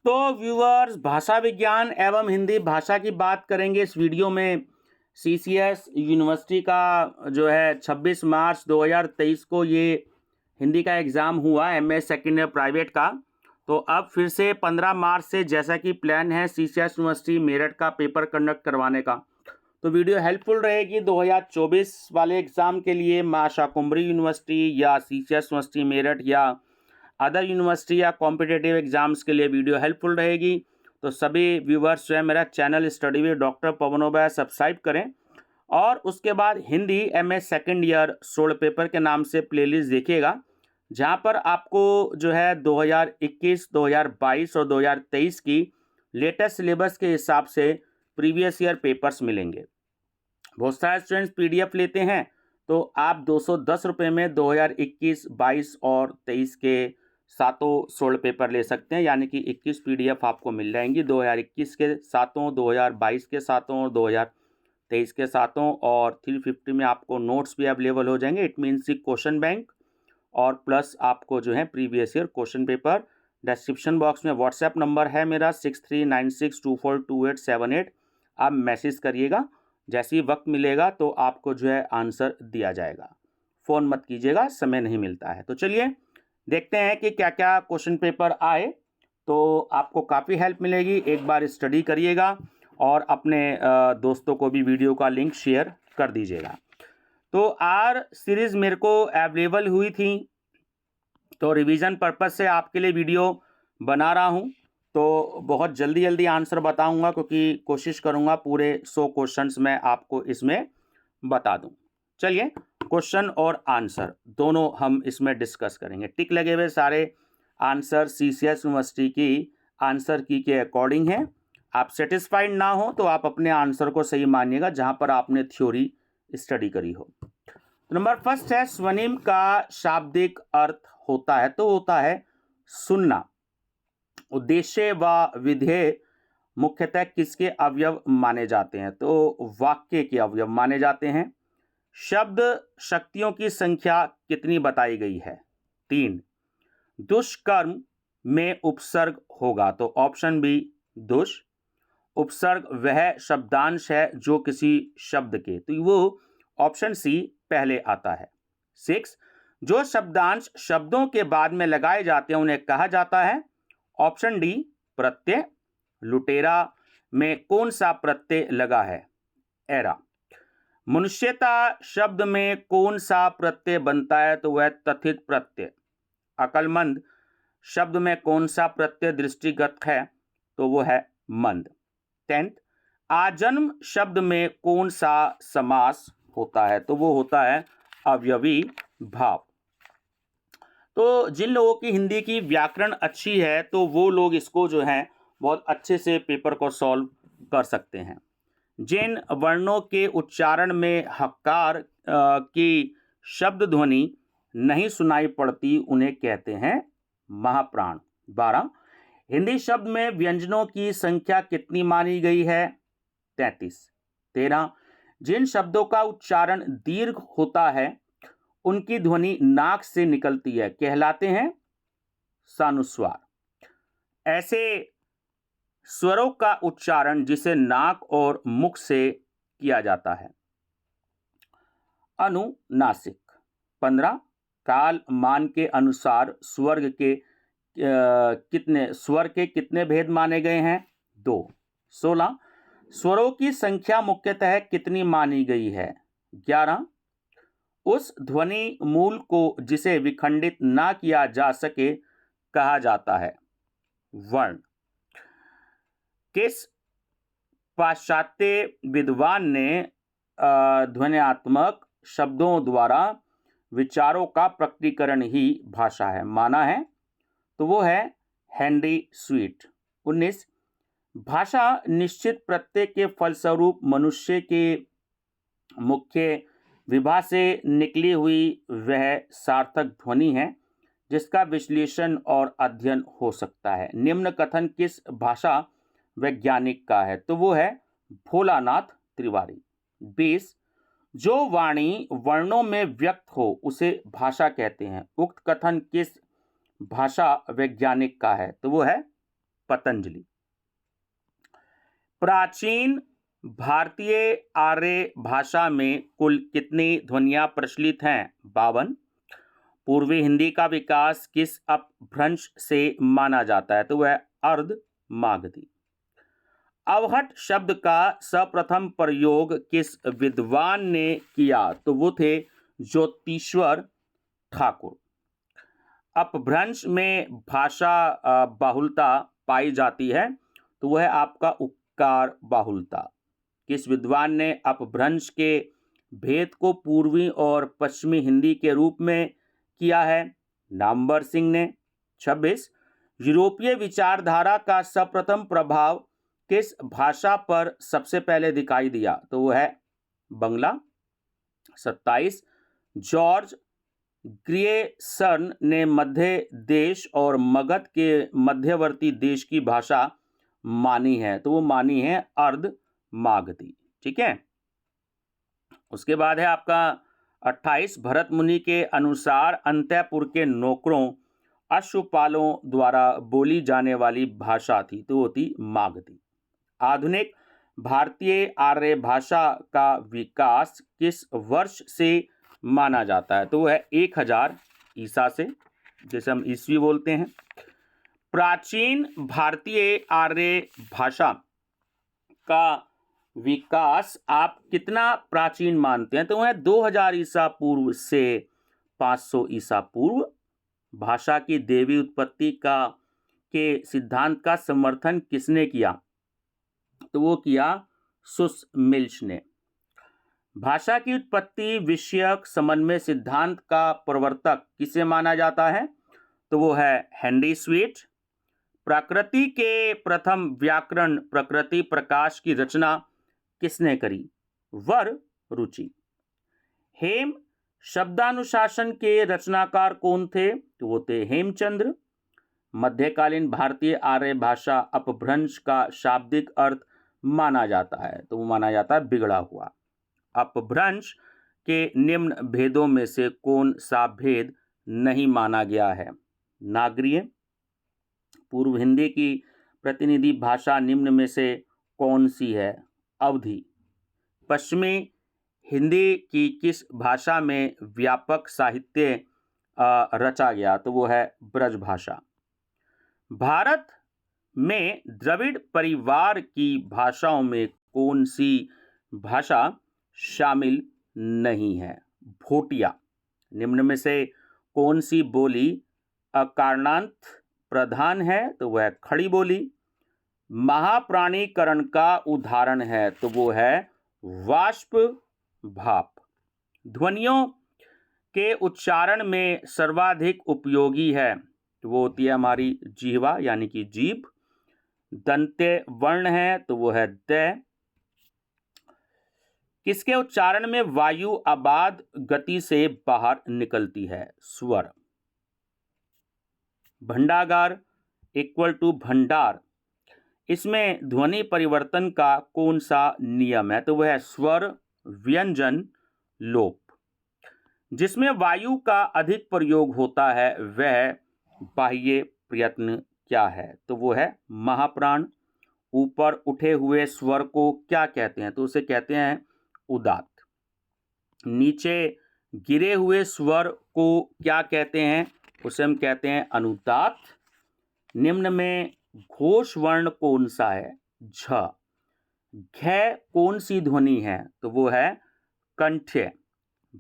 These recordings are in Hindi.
तो व्यूअर्स, भाषा विज्ञान एवं हिंदी भाषा की बात करेंगे इस वीडियो में। सीसीएस यूनिवर्सिटी का जो है 26 मार्च 2023 को ये हिंदी का एग्ज़ाम हुआ, एमए सेकेंड ईयर प्राइवेट का। तो अब फिर से 15 मार्च से जैसा कि प्लान है सीसीएस यूनिवर्सिटी मेरठ का पेपर कंडक्ट करवाने का। तो वीडियो हेल्पफुल रहेगी 2024 वाले एग्ज़ाम के लिए। मां शाकुंभरी यूनिवर्सिटी या सीसीएस यूनिवर्सिटी मेरठ या अदर यूनिवर्सिटी या कॉम्पिटेटिव एग्जाम्स के लिए वीडियो हेल्पफुल रहेगी। तो सभी व्यूवर्स जो है मेरा channel study with doctor Pawan Oberoi subscribe करें, और उसके बाद Hindi MA second year solved paper के नाम से प्लेलिस्ट देखिएगा, जहां पर आपको जो है 2021, 2022 और 2023 की लेटेस्ट सिलेबस के हिसाब से प्रीवियस ईयर पेपर्स मिलेंगे। बहुत सारे स्टूडेंट्स पीडीएफ लेते हैं, तो आप 210 रुपये में 2021, 22 और 23 के सातों सोल्ड पेपर ले सकते हैं। यानी कि 21 पीडीएफ आपको मिल जाएंगी, 2021 के सातों, 2022 के सातों और 2023 के सातों, और 350 में आपको नोट्स भी अवेलेबल हो जाएंगे। इट मीन्स की क्वेश्चन बैंक और प्लस आपको जो है previous year question paper. Description box में व्हाट्सएप नंबर है मेरा 6396242878। आप मैसेज करिएगा, जैसे ही वक्त मिलेगा तो आपको जो है आंसर दिया जाएगा। फ़ोन मत कीजिएगा, समय नहीं मिलता है। तो चलिए देखते हैं कि क्या क्या क्वेश्चन पेपर आए, तो आपको काफ़ी हेल्प मिलेगी। एक बार स्टडी करिएगा और अपने दोस्तों को भी वीडियो का लिंक शेयर कर दीजिएगा। तो आर सीरीज़ मेरे को अवेलेबल हुई थी, तो रिवीजन पर्पज़ से आपके लिए वीडियो बना रहा हूँ। तो बहुत जल्दी जल्दी आंसर बताऊंगा, क्योंकि कोशिश करूंगा पूरे 100 क्वेश्चंस मैं आपको इसमें बता दूं। चलिए, क्वेश्चन और आंसर दोनों हम इसमें डिस्कस करेंगे। टिक लगे हुए सारे आंसर सीसीएस यूनिवर्सिटी की आंसर की के अकॉर्डिंग है। आप सेटिस्फाइड ना हो तो आप अपने आंसर को सही मानिएगा जहां पर आपने थ्योरी स्टडी करी हो। तो नंबर फर्स्ट है, स्वनिम का शाब्दिक अर्थ होता है, तो होता है सुनना। उद्देश्य व विधेय मुख्यतः किसके अवयव माने जाते हैं? तो वाक्य के अवयव माने जाते हैं। शब्द शक्तियों की संख्या कितनी बताई गई है? 3। दुष्कर्म में उपसर्ग होगा, तो ऑप्शन बी दुष। उपसर्ग वह शब्दांश है जो किसी शब्द के, तो वो ऑप्शन सी पहले आता है। 6। जो शब्दांश शब्दों के बाद में लगाए जाते हैं उन्हें कहा जाता है, ऑप्शन डी प्रत्यय। लुटेरा में कौन सा प्रत्यय लगा है? एरा। मनुष्यता शब्द में कौन सा प्रत्यय बनता है? तो वह तथित प्रत्यय। अकलमंद शब्द में कौन सा प्रत्यय दृष्टिगत है? तो वो है मंद। 10th, आजन्म शब्द में कौन सा समास होता है? तो वो होता है अवयवी भाव। तो जिन लोगों की हिंदी की व्याकरण अच्छी है तो वो लोग इसको जो है बहुत अच्छे से पेपर को सॉल्व कर सकते हैं। जिन वर्णों के उच्चारण में हकार की शब्द ध्वनि नहीं सुनाई पड़ती उन्हें कहते हैं महाप्राण। 12। हिंदी शब्द में व्यंजनों की संख्या कितनी मानी गई है? 33। 13। जिन शब्दों का उच्चारण दीर्घ होता है उनकी ध्वनि नाक से निकलती है, कहलाते हैं सानुस्वार। ऐसे स्वरों का उच्चारण जिसे नाक और मुख से किया जाता है, अनुनासिक। 15। काल मान के अनुसार स्वर के कितने भेद माने गए हैं? 2। 16। स्वरों की संख्या मुख्यतः कितनी मानी गई है? 11। उस ध्वनि मूल को जिसे विखंडित ना किया जा सके कहा जाता है वर्ण। किस पाश्चात्य विद्वान ने ध्वन्यात्मक शब्दों द्वारा विचारों का प्रकटीकरण ही भाषा है माना है? तो वो है हेनरी स्वीट। 19। भाषा निश्चित प्रत्यय के फलस्वरूप मनुष्य के मुख्य विभा से निकली हुई वह सार्थक ध्वनि है जिसका विश्लेषण और अध्ययन हो सकता है। निम्न कथन किस भाषा वैज्ञानिक का है? तो वो है भोलानाथ तिवारी। 20। जो वाणी वर्णों में व्यक्त हो उसे भाषा कहते हैं। उक्त कथन किस भाषा वैज्ञानिक का है? तो वो है पतंजलि। प्राचीन भारतीय आर्य भाषा में कुल कितनी ध्वनियां प्रचलित हैं? 52। पूर्वी हिंदी का विकास किस अपभ्रंश से माना जाता है? तो वह अर्ध मागधी। अवहट शब्द का सर्वप्रथम प्रयोग किस विद्वान ने किया? तो वो थे ज्योतिश्वर ठाकुर। अपभ्रंश में भाषा बाहुलता पाई जाती है, तो वह आपका उपकार बाहुलता। किस विद्वान ने अपभ्रंश के भेद को पूर्वी और पश्चिमी हिंदी के रूप में किया है? नामवर सिंह ने। 26। यूरोपीय विचारधारा का सर्वप्रथम प्रभाव किस भाषा पर सबसे पहले दिखाई दिया? तो वो है बंगला। 27। जॉर्ज ग्रियर्सन ने मध्य देश और मगध के मध्यवर्ती देश की भाषा मानी है, तो वो मानी है अर्ध मागधी। ठीक है। उसके बाद है आपका 28। भरत मुनि के अनुसार अंतःपुर के नौकरों अश्वपालों द्वारा बोली जाने वाली भाषा थी, तो वो थी मागधी। आधुनिक भारतीय आर्य भाषा का विकास किस वर्ष से माना जाता है? तो वह है 1000 ईसा से, जैसे हम ईस्वी बोलते हैं। प्राचीन भारतीय आर्य भाषा का विकास आप कितना प्राचीन मानते हैं? तो वह 2000 ईसा पूर्व से 500 ईसा पूर्व। भाषा की देवी उत्पत्ति के सिद्धांत का समर्थन किसने किया? तो वो किया सुसमिल्च ने। भाषा की उत्पत्ति विषयक समन्वय सिद्धांत का प्रवर्तक किसे माना जाता है? तो वो है हेनरी स्वीट। प्रकृति के प्रथम व्याकरण प्रकृति प्रकाश की रचना किसने करी? वर रुचि। हेम शब्दानुशासन के रचनाकार कौन थे? तो वो थे हेमचंद्र। मध्यकालीन भारतीय आर्य भाषा अपभ्रंश का शाब्दिक अर्थ माना जाता है, तो वो माना जाता है बिगड़ा हुआ। अपभ्रंश के निम्न भेदों में से कौन सा भेद नहीं माना गया है? नागरीय। पूर्व हिंदी की प्रतिनिधि भाषा निम्न में से कौन सी है? अवधी। पश्चिमी हिंदी की किस भाषा में व्यापक साहित्य रचा गया? तो वो है ब्रज भाषा। भारत में द्रविड़ परिवार की भाषाओं में कौन सी भाषा शामिल नहीं है? भोटिया। निम्न में से कौन सी बोली अकारणांत प्रधान है? तो वह खड़ी बोली। महाप्राणीकरण का उदाहरण है, तो वो है वाष्प भाप। ध्वनियों के उच्चारण में सर्वाधिक उपयोगी है, तो वो होती है हमारी जिह्वा यानी कि जीभ। दंत्य वर्ण है, तो वो है द। किसके उच्चारण में वायु अबाध गति से बाहर निकलती है? स्वर। भंडागार इक्वल टू भंडार, इसमें ध्वनि परिवर्तन का कौन सा नियम है? तो वह है स्वर व्यंजन लोप। जिसमें वायु का अधिक प्रयोग होता है वह बाह्य प्रयत्न क्या है? तो वो है महाप्राण। ऊपर उठे हुए स्वर को क्या कहते हैं? तो उसे कहते हैं उदात्त। नीचे गिरे हुए स्वर को क्या कहते हैं? उसे हम कहते हैं अनुदात्त। निम्न में घोष वर्ण कौन सा है? झ। घ कौन सी ध्वनि है? तो वो है कंठ्य।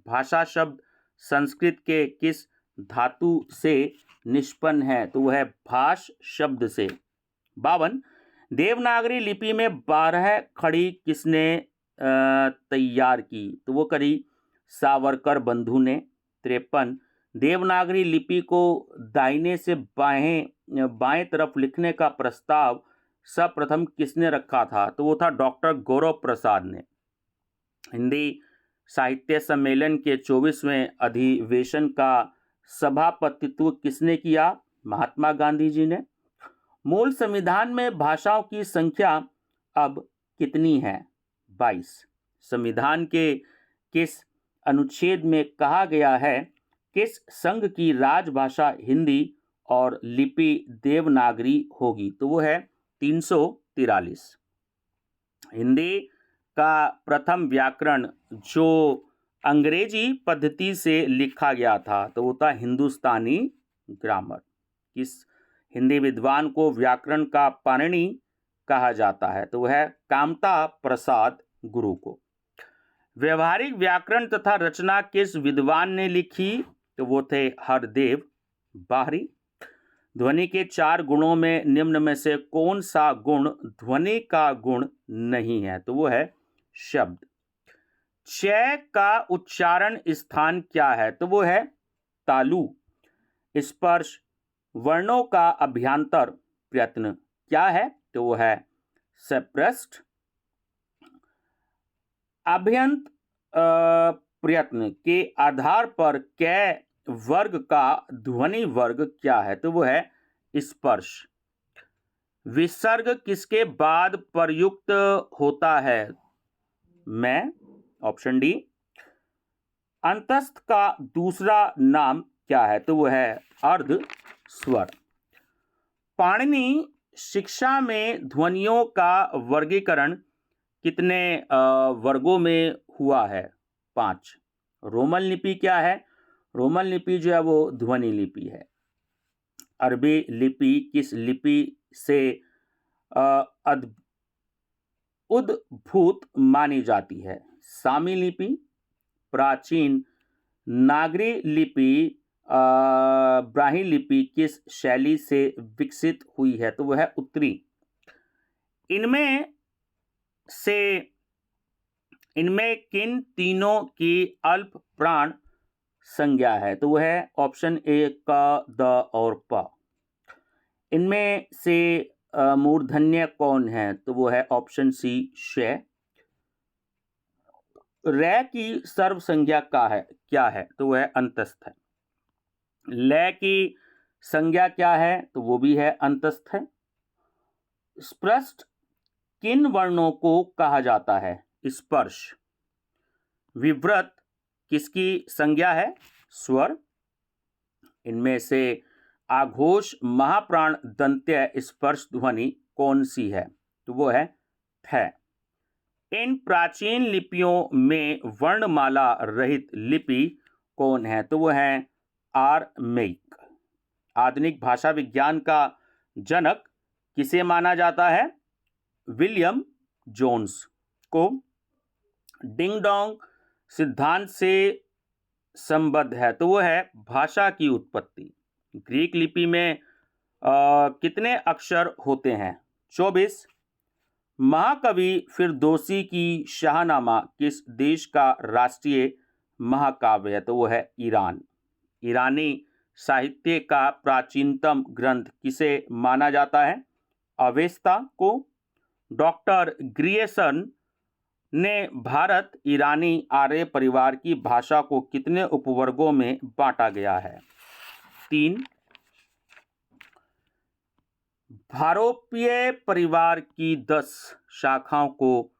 भाषा शब्द संस्कृत के किस धातु से निष्पन्न है? तो वह है भाष शब्द से। 52। देवनागरी लिपि में 12 खड़ी किसने तैयार की? तो वो करी सावरकर बंधु ने। 53। देवनागरी लिपि को दाहिने से बाएं तरफ लिखने का प्रस्ताव सर्वप्रथम किसने रखा था? तो वो था डॉक्टर गौरव प्रसाद ने। हिंदी साहित्य सम्मेलन के 24वें अधिवेशन का सभापतित्व किसने किया? महात्मा गांधी जी ने। मूल संविधान में भाषाओं की संख्या अब कितनी है? 22। संविधान के किस अनुच्छेद में कहा गया है किस संघ की राजभाषा हिंदी और लिपि देवनागरी होगी, तो वो है 343। हिंदी का प्रथम व्याकरण जो अंग्रेजी पद्धति से लिखा गया था तो वो था हिंदुस्तानी ग्रामर। किस हिंदी विद्वान को व्याकरण का पाणिनि कहा जाता है, तो वह है कामता प्रसाद गुरु को। व्यवहारिक व्याकरण तथा रचना किस विद्वान ने लिखी, तो वो थे हरदेव बाहरी। ध्वनि के 4 गुणों में निम्न में से कौन सा गुण ध्वनि का गुण नहीं है, तो वो है शब्द। च का उच्चारण स्थान क्या है, तो वो है तालु। स्पर्श वर्णों का अभ्यांतर प्रयत्न क्या है, तो वो है सप्रेस्ड। अभ्यंत प्रयत्न के आधार पर कै वर्ग का ध्वनि वर्ग क्या है, तो वो है स्पर्श। विसर्ग किसके बाद प्रयुक्त होता है, मैं, ऑप्शन डी। अंतस्थ का दूसरा नाम क्या है, तो वो है अर्ध स्वर। पाणिनि शिक्षा में ध्वनियों का वर्गीकरण कितने वर्गों में हुआ है, 5। रोमन लिपि क्या है, रोमन लिपि जो है वो ध्वनि लिपि है। अरबी लिपि किस लिपि से उद्भूत मानी जाती है, सामी लिपि। प्राचीन नागरी लिपि ब्राह्मी लिपि किस शैली से विकसित हुई है, तो वह है उत्तरी। इनमें किन तीनों की अल्प प्राण संज्ञा है, तो वह है ऑप्शन ए क, द और प। इनमें से मूर्धन्य कौन है, तो वो है ऑप्शन सी श। रै की सर्व संज्ञा क्या है, तो वह है अंतस्थ है। लय की संज्ञा क्या है, तो वो भी है अंतस्थ है। स्पष्ट किन वर्णों को कहा जाता है, स्पर्श। विव्रत किसकी संज्ञा है, स्वर। इनमें से आघोष महाप्राण दंत्य स्पर्श ध्वनि कौन सी है, तो वो है थ। इन प्राचीन लिपियों में वर्णमाला रहित लिपि कौन है, तो वो है आरमेइक। आधुनिक भाषा विज्ञान का जनक किसे माना जाता है, विलियम जोन्स को। डिंग डोंग सिद्धांत से संबद्ध है, तो वो है भाषा की उत्पत्ति। ग्रीक लिपि में कितने अक्षर होते हैं, 24। महाकवि फिरदौसी की शाहनामा किस देश का राष्ट्रीय महाकाव्य है, तो वो है ईरान। ईरानी साहित्य का प्राचीनतम ग्रंथ किसे माना जाता है, अवेस्ता को। डॉक्टर ग्रियर्सन ने भारत ईरानी आर्य परिवार की भाषा को कितने उपवर्गों में बांटा गया है, 3। भारोपीय परिवार की 10 शाखाओं को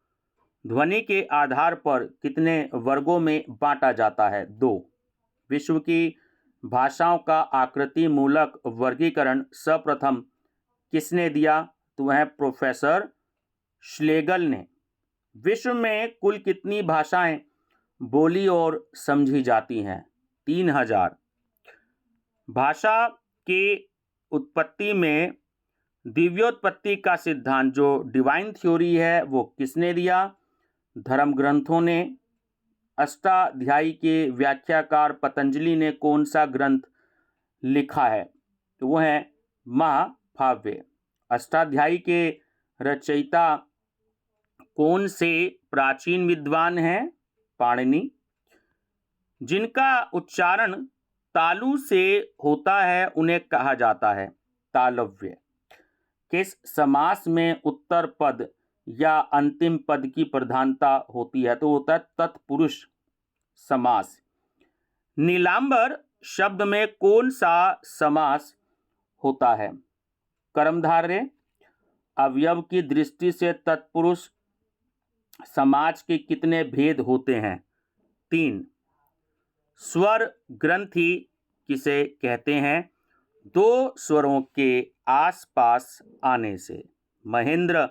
ध्वनि के आधार पर कितने वर्गों में बांटा जाता है, 2। विश्व की भाषाओं का आकृति मूलक वर्गीकरण सर्वप्रथम किसने दिया, तो वह प्रोफेसर श्लेगल ने। विश्व में कुल कितनी भाषाएं बोली और समझी जाती हैं, 3000। भाषा के उत्पत्ति में दिव्योत्पत्ति का सिद्धांत जो डिवाइन थ्योरी है वो किसने दिया, धर्म ग्रंथों ने। अष्टाध्यायी के व्याख्याकार पतंजलि ने कौन सा ग्रंथ लिखा है, तो वो है महाभाष्य। अष्टाध्यायी के रचयिता कौन से प्राचीन विद्वान हैं, पाणिनि। जिनका उच्चारण तालु से होता है उन्हें कहा जाता है तालव्य। किस समास में उत्तर पद या अंतिम पद की प्रधानता होती है, तो होता है तत्पुरुष समास। नीलांबर शब्द में कौन सा समास होता है, कर्मधारय। अवयव की दृष्टि से तत्पुरुष समाज के कितने भेद होते हैं, 3। स्वर ग्रंथि किसे कहते हैं, दो स्वरों के आसपास आने से। महेंद्र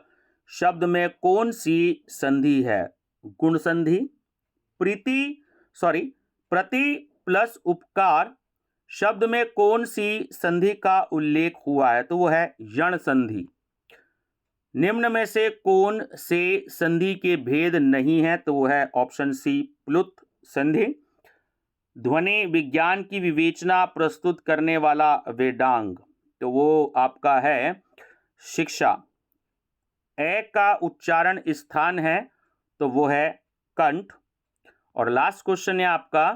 शब्द में कौन सी संधि है? गुण संधि। प्रति प्लस उपकार शब्द में कौन सी संधि का उल्लेख हुआ है? तो वो है यण संधि। निम्न में से कौन से संधि के भेद नहीं है? तो वो है ऑप्शन सी प्लुत संधि। ध्वनि विज्ञान की विवेचना प्रस्तुत करने वाला वेदांग, तो वो आपका है शिक्षा। ए का उच्चारण स्थान है, तो वो है कंठ। और लास्ट क्वेश्चन है आपका,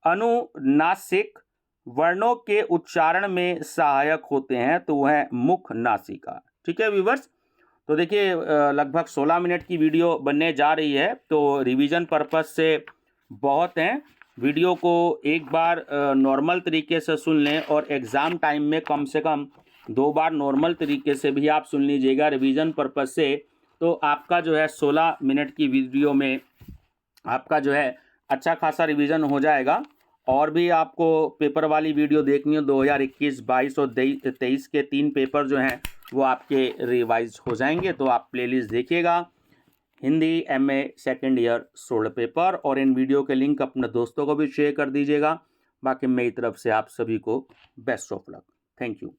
अनुनासिक वर्णों के उच्चारण में सहायक होते हैं, तो वह है मुख नासिका। ठीक है व्यूवर्स, तो देखिए लगभग 16 मिनट की वीडियो बनने जा रही है, तो रिवीजन पर्पस से बहुत हैं। वीडियो को एक बार नॉर्मल तरीके से सुन लें और एग्ज़ाम टाइम में कम से कम 2 बार नॉर्मल तरीके से भी आप सुन लीजिएगा रिवीजन पर्पस से। तो आपका जो है 16 मिनट की वीडियो में आपका जो है अच्छा खासा रिवीजन हो जाएगा। और भी आपको पेपर वाली वीडियो देखनी हो 2021, 22 और 23 के 3 पेपर जो हैं वो आपके रिवाइज हो जाएंगे, तो आप प्लेलिस्ट देखिएगा। Hindi MA second year 16 paper, और इन वीडियो के लिंक अपने दोस्तों को भी शेयर कर दीजिएगा। बाकी मेरी तरफ से आप सभी को best of luck. Thank you.